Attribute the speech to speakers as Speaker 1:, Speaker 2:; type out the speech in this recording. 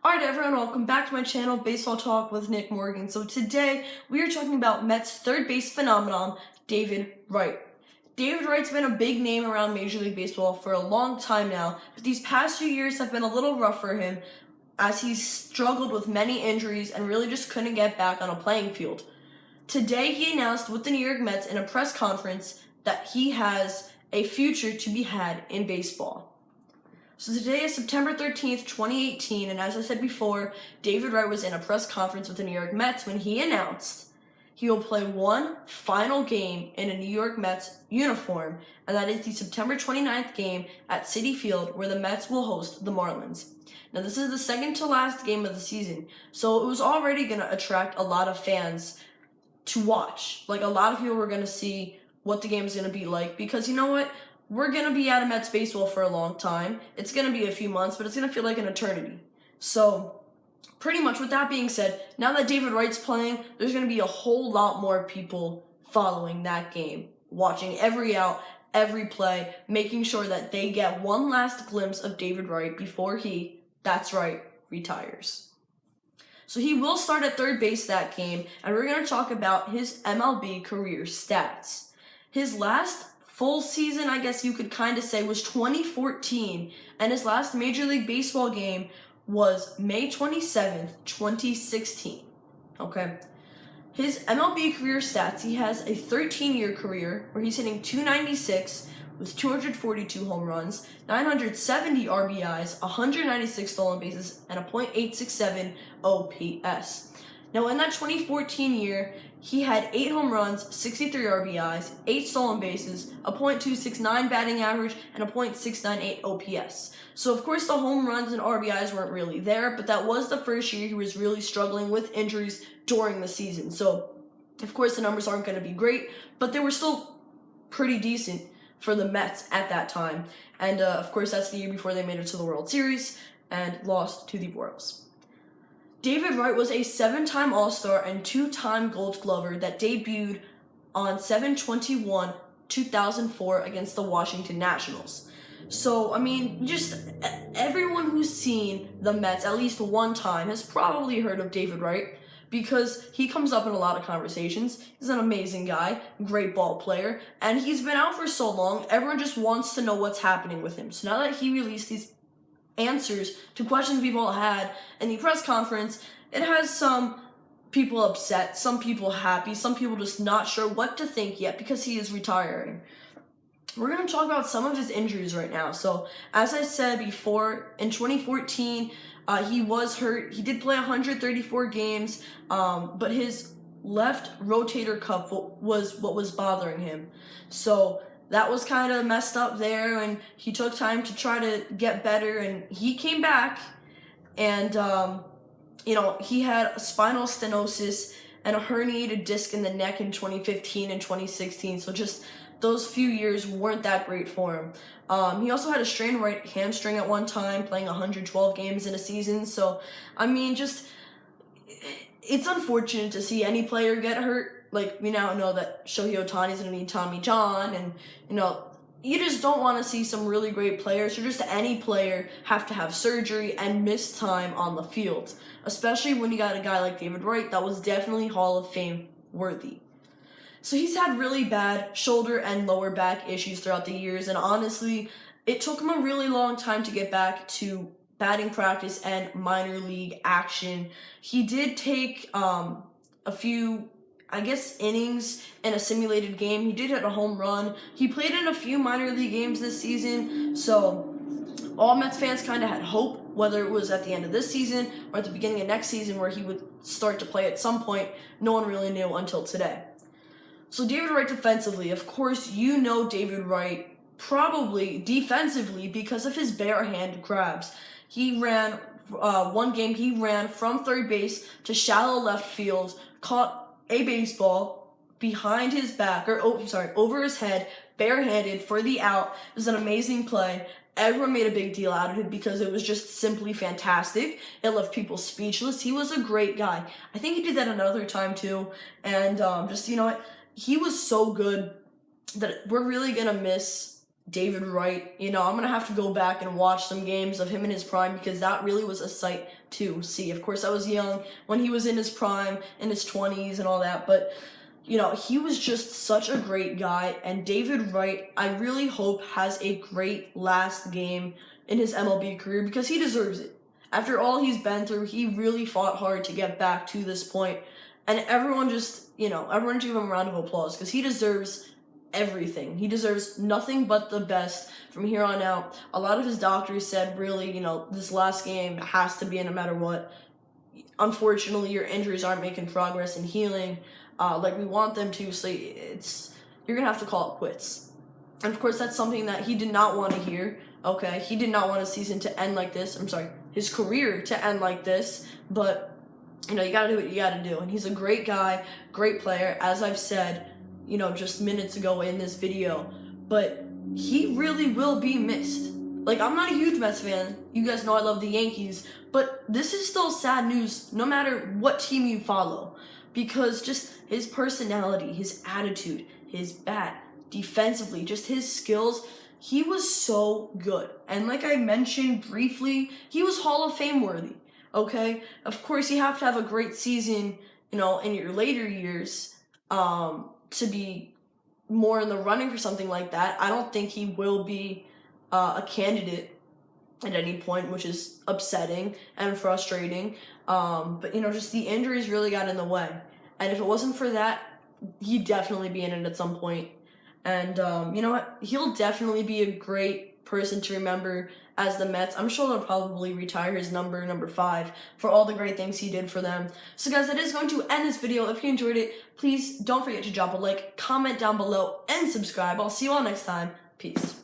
Speaker 1: Alright everyone, welcome back to my channel, Baseball Talk with Nick Morgan. So today, we are talking about Mets third base phenomenon, David Wright. David Wright's been a big name around Major League Baseball for a long time now, but these past few years have been a little rough for him as he's struggled with many injuries and really just couldn't get back on a playing field. Today, he announced with the New York Mets in a press conference that he has a future to be had in baseball. So today is September 13th, 2018, and as I said before, David Wright was in a press conference with the New York Mets when he announced he will play one final game in a New York Mets uniform, and that is the September 29th game at Citi Field where the Mets will host the Marlins. Now this is the second to last game of the season, so it was already going to attract a lot of fans to watch. Like a lot of people were going to see what the game is going to be like because you know what? We're going to be out of Mets baseball for a long time. It's going to be a few months, but it's going to feel like an eternity. So, pretty much with that being said, now that David Wright's playing, there's going to be a whole lot more people following that game, watching every out, every play, making sure that they get one last glimpse of David Wright before he, that's right, retires. So he will start at third base that game, and we're going to talk about his MLB career stats. His last full season, I guess you could kind of say, was 2014, and his last Major League Baseball game was May 27th, 2016. Okay. His MLB career stats, he has a 13-year career where he's hitting .296 with 242 home runs, 970 RBIs, 196 stolen bases, and a .867 OPS. Now, in that 2014 year, he had 8 home runs, 63 RBIs, 8 stolen bases, a .269 batting average, and a .698 OPS. So, of course, the home runs and RBIs weren't really there, but that was the first year he was really struggling with injuries during the season. So, of course, the numbers aren't going to be great, but they were still pretty decent for the Mets at that time. And, of course, that's the year before they made it to the World Series and lost to the Royals. David Wright was a 7-time All-Star and 2-time Gold Glover that debuted on 7/21/2004 against the Washington Nationals. So, I mean, just everyone who's seen the Mets at least one time has probably heard of David Wright because he comes up in a lot of conversations. He's an amazing guy, great ball player, and he's been out for so long, everyone just wants to know what's happening with him. So now that he released these answers to questions we've all had in the press conference, it has some people upset, some people happy, some people just not sure what to think yet because he is retiring. We're going to talk about some of his injuries right now. So, as I said before, in 2014, he was hurt. He did play 134 games, but his left rotator cuff was what was bothering him. So, that was kind of messed up there, and he took time to try to get better, and he came back, and, he had spinal stenosis and a herniated disc in the neck in 2015 and 2016, so just those few years weren't that great for him. He also had a strained right hamstring at one time, playing 112 games in a season, so, I mean, just, it's unfortunate to see any player get hurt. Like, we now know that Shohei Ohtani's going to need Tommy John, and, you just don't want to see some really great players, or just any player, have to have surgery and miss time on the field. Especially when you got a guy like David Wright that was definitely Hall of Fame worthy. So he's had really bad shoulder and lower back issues throughout the years, and honestly, it took him a really long time to get back to batting practice and minor league action. He did take a few innings in a simulated game. He did hit a home run. He played in a few minor league games this season, so all Mets fans kind of had hope, whether it was at the end of this season or at the beginning of next season where he would start to play at some point. No one really knew until today. So David Wright defensively, of course, David Wright probably defensively because of his bare hand grabs. He ran, one game he ran from third base to shallow left field, caught a baseball behind his back, over his head, barehanded for the out. It was an amazing play. Everyone made a big deal out of it because it was just simply fantastic. It left people speechless. He was a great guy. I think he did that another time too. And he was so good that we're really going to miss David Wright. I'm going to have to go back and watch some games of him in his prime because that really was a sight to see. Of course, I was young when he was in his prime, in his 20s and all that, but you know, he was just such a great guy. And David Wright, I really hope, has a great last game in his MLB career because he deserves it. After all he's been through, he really fought hard to get back to this point. And everyone just, you know, everyone give him a round of applause because he deserves everything. He deserves nothing but the best from here on out. A lot of his doctors said, really, you know, this last game has to be in no matter what. Unfortunately, your injuries aren't making progress and healing like we want them to, so you're gonna have to call it quits. And of course, that's something that he did not want to hear. Okay, he did not want his season to end like this. I'm sorry, his career to end like this. But you know, you gotta do what you gotta do. And he's a great guy, great player, as I've said, you know, just minutes ago in this video. But he really will be missed. Like, I'm not a huge Mets fan. You guys know I love the Yankees. But this is still sad news no matter what team you follow. Because just his personality, his attitude, his bat, defensively, just his skills, he was so good. And like I mentioned briefly, he was Hall of Fame worthy, okay? Of course, you have to have a great season, you know, in your later years to be more in the running for something like that. I don't think he will be a candidate at any point, which is upsetting and frustrating. But, you know, just the injuries really got in the way. And if it wasn't for that, he'd definitely be in it at some point. And, you know what? He'll definitely be a great person to remember as the Mets. I'm sure they'll probably retire his number 5, for all the great things he did for them. So, guys, that is going to end this video. If you enjoyed it, please don't forget to drop a like, comment down below, and subscribe. I'll see you all next time. Peace.